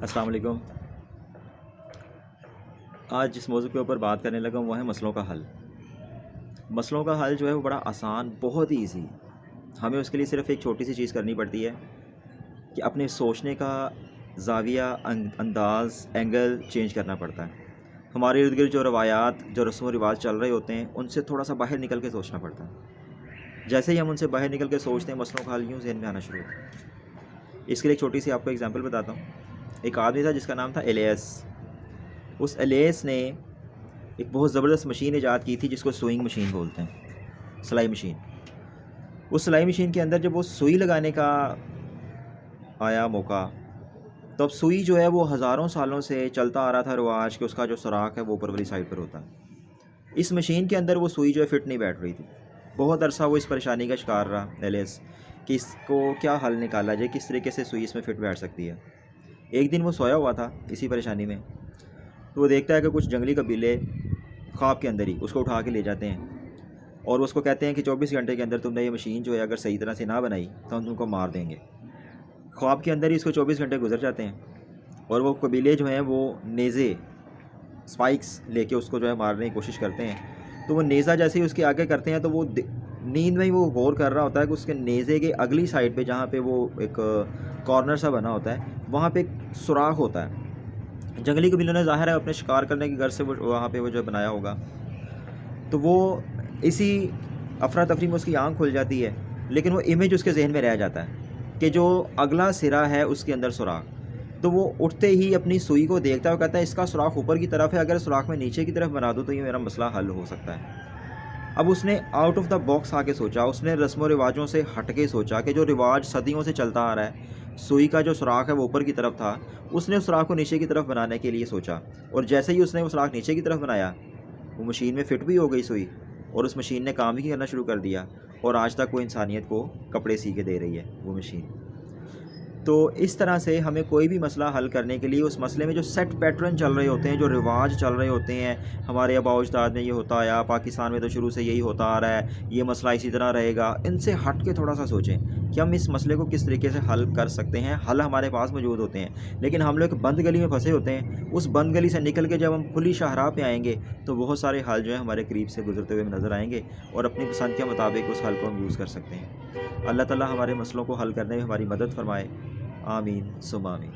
السلام علیکم۔ آج جس موضوع کے اوپر بات کرنے لگا وہ ہے مسئلوں کا حل۔ مسئلوں کا حل جو ہے وہ بڑا آسان، بہت ہی ایزی۔ ہمیں اس کے لیے صرف ایک چھوٹی سی چیز کرنی پڑتی ہے کہ اپنے سوچنے کا زاویہ، انداز، اینگل چینج کرنا پڑتا ہے۔ ہمارے ارد گرد جو روایات، جو رسم و رواج چل رہے ہوتے ہیں، ان سے تھوڑا سا باہر نکل کے سوچنا پڑتا ہے۔ جیسے ہی ہم ان سے باہر نکل کے سوچتے ہیں، مسئلوں کا حل یوں ذہن میں آنا شروع ہوتا ہے۔ اس کے لیے ایک چھوٹی سی آپ کو ایگزامپل بتاتا ہوں۔ ایک آدمی تھا جس کا نام تھا الیاس۔ اس الیاس نے ایک بہت زبردست مشین ایجاد کی تھی جس کو سوئنگ مشین بولتے ہیں، سلائی مشین۔ اس سلائی مشین کے اندر جب وہ سوئی لگانے کا آیا موقع، تو اب سوئی جو ہے وہ ہزاروں سالوں سے چلتا آ رہا تھا رواج کہ اس کا جو سوراخ ہے وہ اوپر والی سائڈ پر ہوتا ہے۔ اس مشین کے اندر وہ سوئی جو ہے فٹ نہیں بیٹھ رہی تھی۔ بہت عرصہ وہ اس پریشانی کا شکار رہا الیاس کہ اس کو کیا حل نکالا جائے، کس طریقے سے سوئی اس میں فٹ بیٹھ سکتی ہے۔ ایک دن وہ سویا ہوا تھا اسی پریشانی میں، تو وہ دیکھتا ہے کہ کچھ جنگلی قبیلے خواب کے اندر ہی اس کو اٹھا کے لے جاتے ہیں اور اس کو کہتے ہیں کہ 24 گھنٹے کے اندر تم نے یہ مشین جو ہے اگر صحیح طرح سے نہ بنائی تو ہم تم کو مار دیں گے۔ خواب کے اندر ہی اس کو 24 گھنٹے گزر جاتے ہیں اور وہ قبیلے جو ہیں وہ نیزے، اسپائکس لے کے اس کو جو ہے مارنے کی کوشش کرتے ہیں۔ تو وہ نیزہ جیسے ہی اس کے آگے کرتے ہیں تو وہ نیند میں ہی وہ غور کر رہا ہوتا ہے کہ اس کے نیزے کے اگلی سائڈ پہ جہاں پہ وہ ایک کارنر سا بنا ہوتا ہے، وہاں پہ ایک سوراخ ہوتا ہے۔ جنگلی قبیلوں نے ظاہر ہے اپنے شکار کرنے کی غرض سے وہاں پہ وہ جو بنایا ہوگا، تو وہ اسی افراتفری میں اس کی آنکھ کھل جاتی ہے، لیکن وہ امیج اس کے ذہن میں رہ جاتا ہے کہ جو اگلا سرا ہے اس کے اندر سوراخ۔ تو وہ اٹھتے ہی اپنی سوئی کو دیکھتا ہے اور کہتا ہے اس کا سوراخ اوپر کی طرف ہے، اگر سوراخ میں نیچے کی طرف بنا دوں تو یہ میرا مسئلہ حل ہو سکتا ہے۔ اب اس نے آؤٹ آف دا باکس آ کے سوچا، اس نے رسم و رواجوں سے ہٹ کے سوچا کہ جو رواج صدیوں سے چلتا آ رہا ہے، سوئی کا جو سوراخ ہے وہ اوپر کی طرف تھا، اس نے اس سوراخ کو نیچے کی طرف بنانے کے لیے سوچا، اور جیسے ہی اس نے وہ سوراخ نیچے کی طرف بنایا، وہ مشین میں فٹ بھی ہو گئی سوئی، اور اس مشین نے کام بھی کرنا شروع کر دیا، اور آج تک وہ انسانیت کو کپڑے سی کے دے رہی ہے وہ مشین۔ تو اس طرح سے ہمیں کوئی بھی مسئلہ حل کرنے کے لیے اس مسئلے میں جو سیٹ پیٹرن چل رہے ہوتے ہیں، جو رواج چل رہے ہوتے ہیں، ہمارے آباء و اجداد میں یہ ہوتا آیا، پاکستان میں تو شروع سے یہی ہوتا آ رہا ہے، یہ مسئلہ اسی طرح رہے گا، ان سے ہٹ کے تھوڑا سا سوچیں کہ ہم اس مسئلے کو کس طریقے سے حل کر سکتے ہیں۔ حل ہمارے پاس موجود ہوتے ہیں، لیکن ہم لوگ بند گلی میں پھنسے ہوتے ہیں۔ اس بند گلی سے نکل کے جب ہم کھلی شاہراہ پہ آئیں گے تو بہت سارے حل جو ہیں ہمارے قریب سے گزرتے ہوئے نظر آئیں گے، اور اپنی پسند کے مطابق اس حل کو ہم یوز کر سکتے ہیں۔ اللہ تعالیٰ ہمارے مسئلوں کو حل کرنے میں ہماری مدد فرمائے۔ آمین ثم آمین۔